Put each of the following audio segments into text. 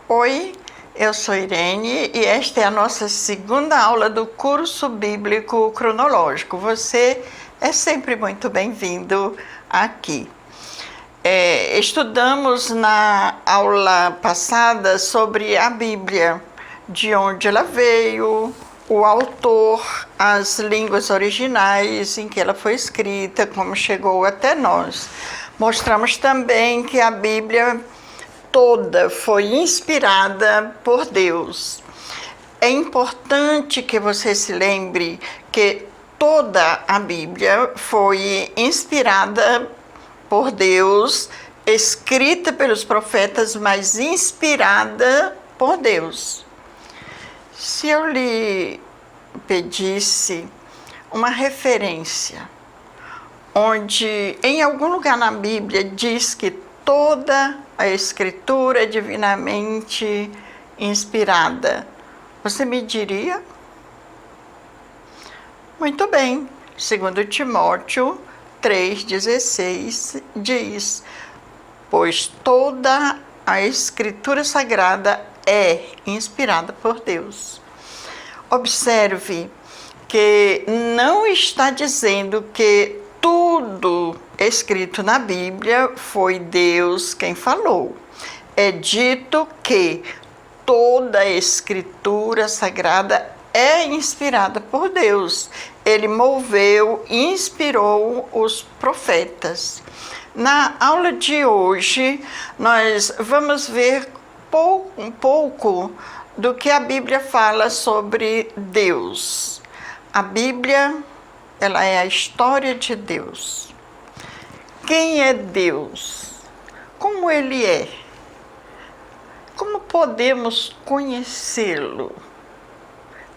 Oi, eu sou Irene e esta é a nossa segunda aula do curso bíblico cronológico. Você é sempre muito bem-vindo aqui. Estudamos na aula passada sobre a Bíblia, de onde ela veio, o autor, as línguas originais em que ela foi escrita, como chegou até nós. Mostramos também que a Bíblia toda foi inspirada por Deus. É importante que você se lembre que toda a Bíblia foi inspirada por Deus, escrita pelos profetas, mas inspirada por Deus. Se eu lhe pedisse uma referência, onde em algum lugar na Bíblia diz que toda a Escritura é divinamente inspirada, você me diria? Muito bem, 2 Timóteo 3,16 diz: pois toda a Escritura Sagrada é inspirada por Deus. Observe que não está dizendo que tudo escrito na Bíblia foi Deus quem falou. É dito que toda a Escritura Sagrada é inspirada por Deus. Ele moveu, inspirou os profetas. Na aula de hoje, nós vamos ver um pouco do que a Bíblia fala sobre Deus. A Bíblia, ela é a história de Deus. Quem é Deus? Como Ele é? Como podemos conhecê-lo?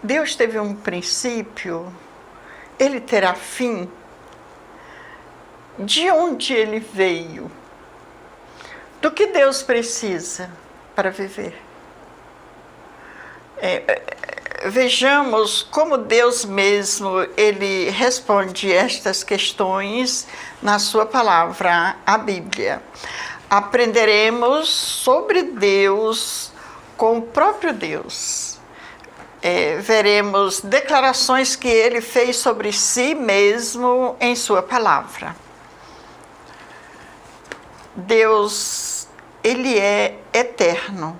Deus teve um princípio? Ele terá fim? De onde Ele veio? Do que Deus precisa para viver? Vejamos como Deus mesmo, Ele responde estas questões na sua palavra, a Bíblia. Aprenderemos sobre Deus com o próprio Deus. Veremos declarações que Ele fez sobre si mesmo em sua palavra. Deus, Ele é eterno.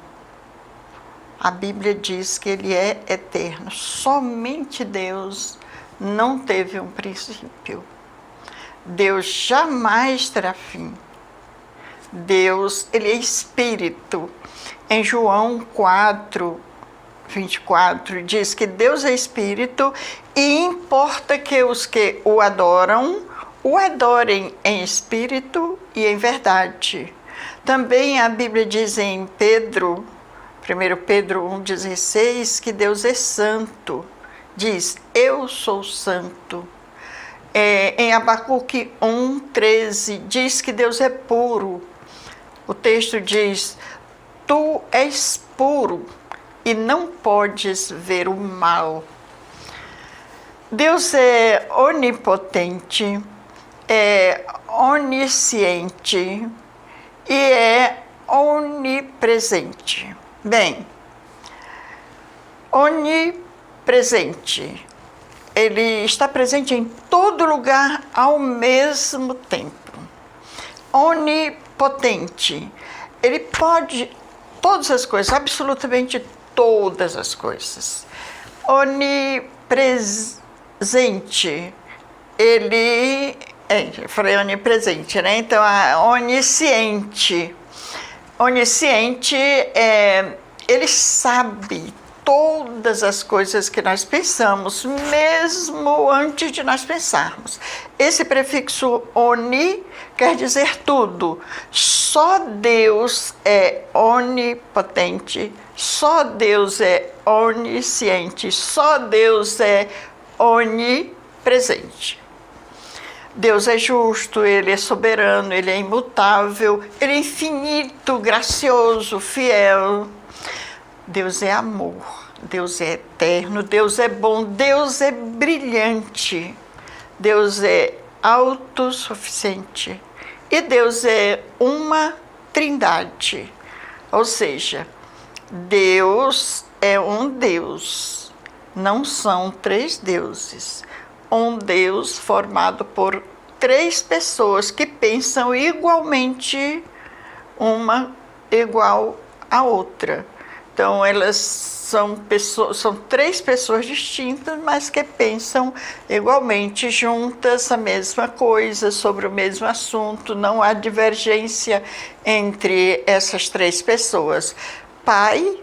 A Bíblia diz que Ele é eterno. Somente Deus não teve um princípio. Deus jamais terá fim. Deus, Ele é Espírito. Em João 4:24 diz que Deus é Espírito e importa que os que o adorem em espírito e em verdade. Também a Bíblia diz em 1 Pedro 1:16, que Deus é santo. Diz, eu sou santo. Em Abacuque 1:13, diz que Deus é puro. O texto diz, tu és puro e não podes ver o mal. Deus é onipotente, é onisciente e é onipresente. Bem, onipresente, Ele está presente em todo lugar ao mesmo tempo. Onipotente, Ele pode todas as coisas, absolutamente todas as coisas. Onipresente, Ele, eu falei onipresente, né? Então, onisciente. Onisciente, Ele sabe todas as coisas que nós pensamos, mesmo antes de nós pensarmos. Esse prefixo oni quer dizer tudo. Só Deus é onipotente, só Deus é onisciente, só Deus é onipresente. Deus é justo, Ele é soberano, Ele é imutável, Ele é infinito, gracioso, fiel. Deus é amor, Deus é eterno, Deus é bom, Deus é brilhante, Deus é autossuficiente e Deus é uma trindade. Ou seja, Deus é um Deus, não são três deuses. Um Deus formado por três pessoas que pensam igualmente, uma igual à outra. Então, elas são três pessoas distintas, mas que pensam igualmente juntas a mesma coisa, sobre o mesmo assunto. Não há divergência entre essas três pessoas: Pai,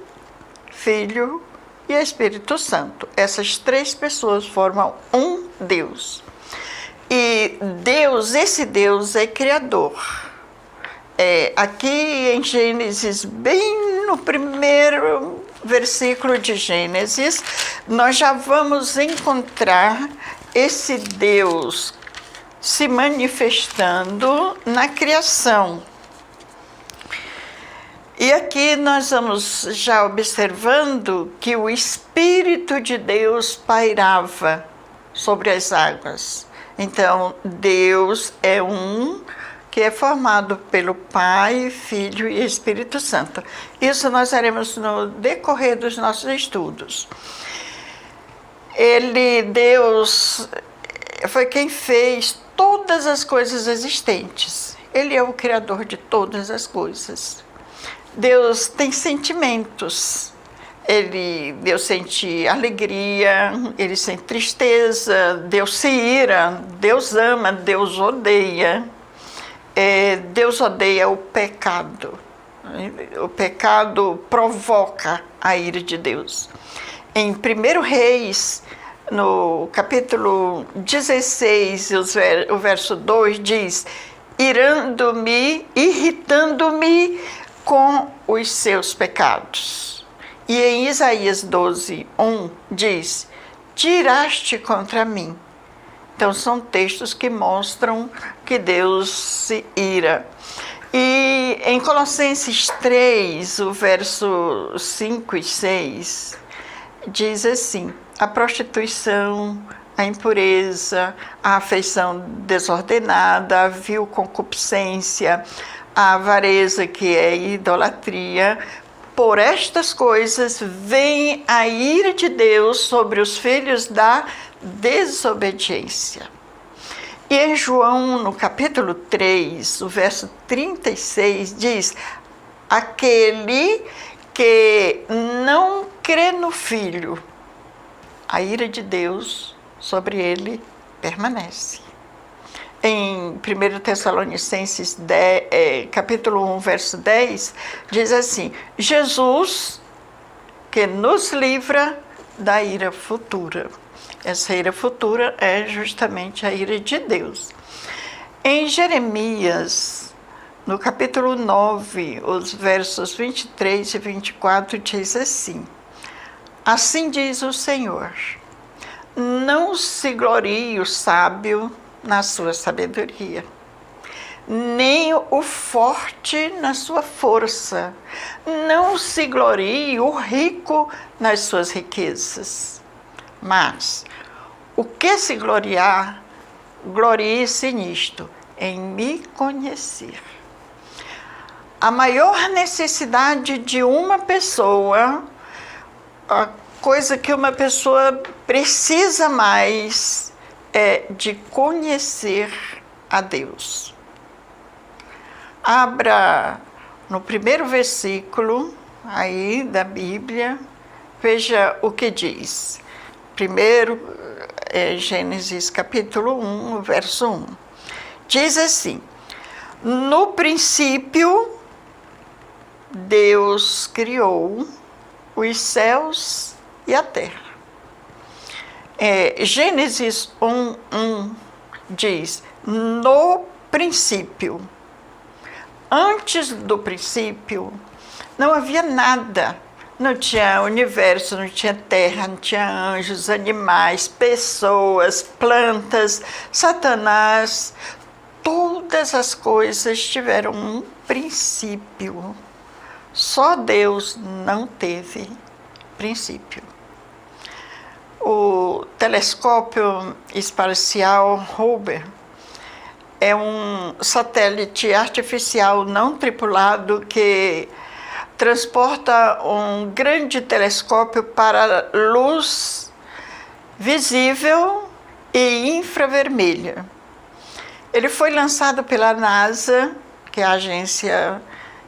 Filho e Espírito Santo. Essas três pessoas formam um Deus. E Deus, esse Deus é criador. Aqui em Gênesis, bem no primeiro versículo de Gênesis, nós já vamos encontrar esse Deus se manifestando na criação. E aqui nós vamos já observando que o Espírito de Deus pairava sobre as águas. Então, Deus é um que é formado pelo Pai, Filho e Espírito Santo. Isso nós faremos no decorrer dos nossos estudos. Deus, foi quem fez todas as coisas existentes. Ele é o Criador de todas as coisas. Deus tem sentimentos. Deus sente alegria, ele sente tristeza, Deus se ira, Deus ama, Deus odeia. Deus odeia o pecado. O pecado provoca a ira de Deus. Em 1 Reis, no capítulo 16, o verso 2 diz: irando-me, irritando-me com os seus pecados. E em Isaías 12, 1 diz: tiraste contra mim. Então, são textos que mostram que Deus se ira. E em Colossenses 3, o verso 5 e 6, diz assim: a prostituição, a impureza, a afeição desordenada, a vil concupiscência, a avareza, que é a idolatria, por estas coisas vem a ira de Deus sobre os filhos da desobediência. E em João, no capítulo 3, o verso 36, diz: aquele que não crê no Filho, a ira de Deus sobre ele permanece. Em 1 Tessalonicenses capítulo 1, verso 10, diz assim: Jesus que nos livra da ira futura. Essa ira futura é justamente a ira de Deus. Em Jeremias, no capítulo 9, os versos 23 e 24, diz assim: assim diz o Senhor, não se glorie o sábio na sua sabedoria, nem o forte na sua força, não se glorie o rico nas suas riquezas. Mas o que se gloriar, glorie-se nisto, em me conhecer. A maior necessidade de uma pessoa, a coisa que uma pessoa precisa mais, é de conhecer a Deus. Abra no primeiro versículo aí da Bíblia, veja o que diz. Primeiro, Gênesis capítulo 1, verso 1. Diz assim: no princípio, Deus criou os céus e a terra. Gênesis 1 diz: no princípio. Antes do princípio, não havia nada. Não tinha universo, não tinha terra, não tinha anjos, animais, pessoas, plantas, Satanás. Todas as coisas tiveram um princípio. Só Deus não teve princípio. O telescópio espacial Hubble é um satélite artificial não tripulado que transporta um grande telescópio para luz visível e infravermelha. Ele foi lançado pela NASA, que é a agência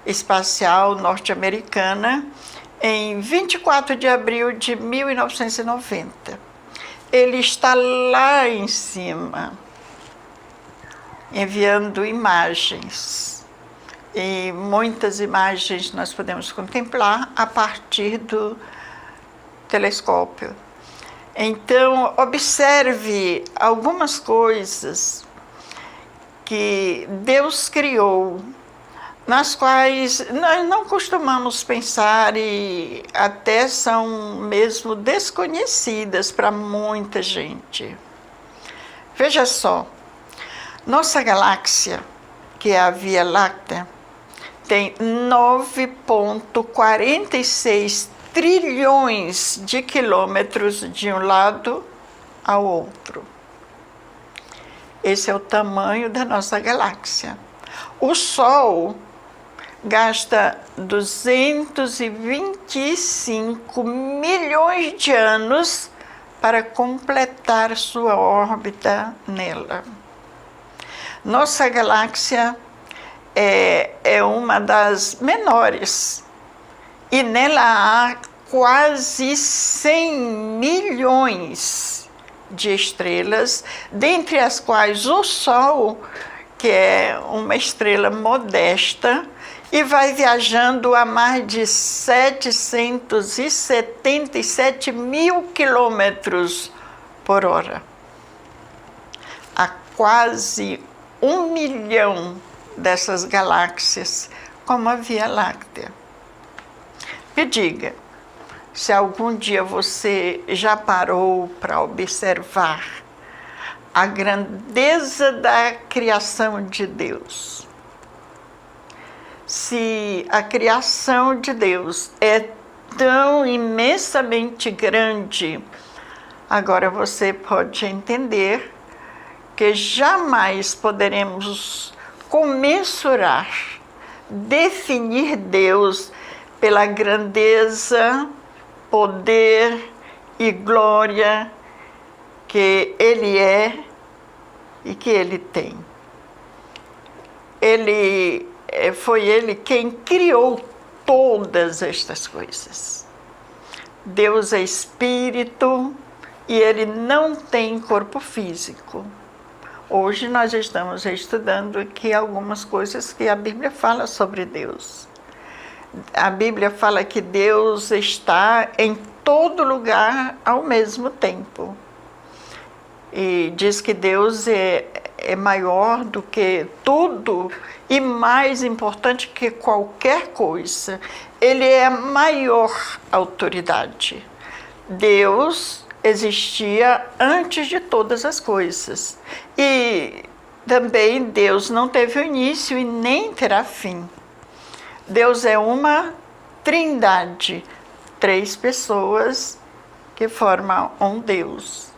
espacial norte-americana, em 24 de abril de 1990. Ele está lá em cima, enviando imagens. E muitas imagens nós podemos contemplar a partir do telescópio. Então, observe algumas coisas que Deus criou, nas quais nós não costumamos pensar e até são mesmo desconhecidas para muita gente. Veja só, nossa galáxia, que é a Via Láctea, tem 9,46 trilhões de quilômetros de um lado ao outro. Esse é o tamanho da nossa galáxia. O Sol gasta 225 milhões de anos para completar sua órbita nela. Nossa galáxia é uma das menores e nela há quase 100 milhões de estrelas, dentre as quais o Sol, que é uma estrela modesta, e vai viajando a mais de 777 mil quilômetros por hora. Há quase 1 milhão dessas galáxias, como a Via Láctea. Me diga, se algum dia você já parou para observar a grandeza da criação de Deus. Se a criação de Deus é tão imensamente grande, agora você pode entender que jamais poderemos comensurar, definir Deus pela grandeza, poder e glória que Ele é e que Ele tem. Foi Ele quem criou todas estas coisas. Deus é espírito e Ele não tem corpo físico. Hoje nós estamos estudando aqui algumas coisas que a Bíblia fala sobre Deus. A Bíblia fala que Deus está em todo lugar ao mesmo tempo. E diz que Deus é maior do que tudo e mais importante que qualquer coisa. Ele é a maior autoridade. Deus existia antes de todas as coisas. E também Deus não teve início e nem terá fim. Deus é uma trindade, 3 pessoas que formam um Deus.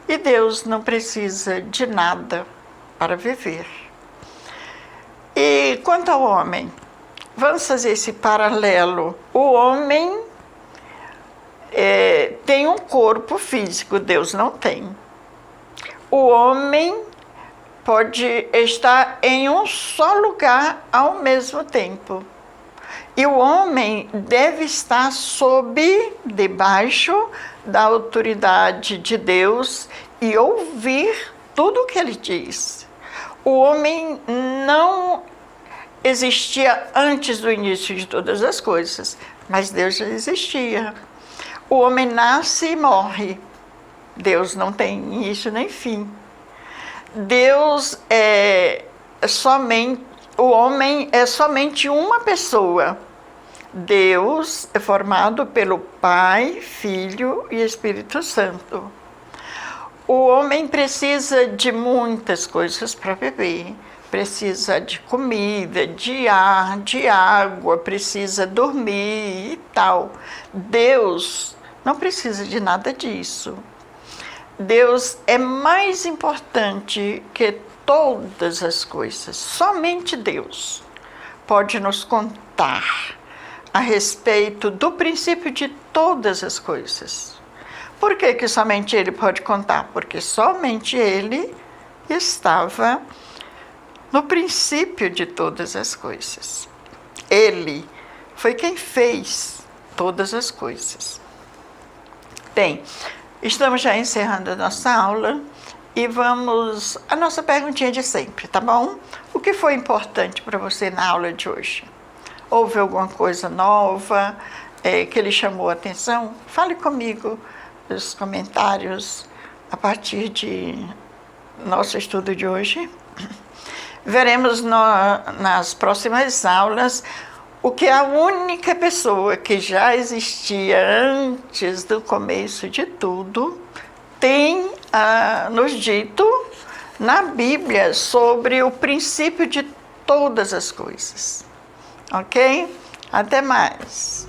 E Deus não precisa de nada para viver. E quanto ao homem, vamos fazer esse paralelo. O homem tem um corpo físico, Deus não tem. O homem pode estar em um só lugar ao mesmo tempo. E o homem deve estar debaixo da autoridade de Deus e ouvir tudo o que Ele diz. O homem não existia antes do início de todas as coisas, mas Deus já existia. O homem nasce e morre. Deus não tem início nem fim. O homem é somente uma pessoa. Deus é formado pelo Pai, Filho e Espírito Santo. O homem precisa de muitas coisas para viver. Precisa de comida, de ar, de água, precisa dormir e tal. Deus não precisa de nada disso. Deus é mais importante que todas as coisas. Somente Deus pode nos contar a respeito do princípio de todas as coisas. Por que que somente ele pode contar? Porque somente ele estava no princípio de todas as coisas. Ele foi quem fez todas as coisas. Bem, estamos já encerrando a nossa aula e vamos à nossa perguntinha de sempre, tá bom? O que foi importante para você na aula de hoje? Houve alguma coisa nova que lhe chamou a atenção? Fale comigo nos comentários a partir de nosso estudo de hoje. Veremos nas próximas aulas o que a única pessoa que já existia antes do começo de tudo tem nos dito na Bíblia sobre o princípio de todas as coisas. Ok? Até mais!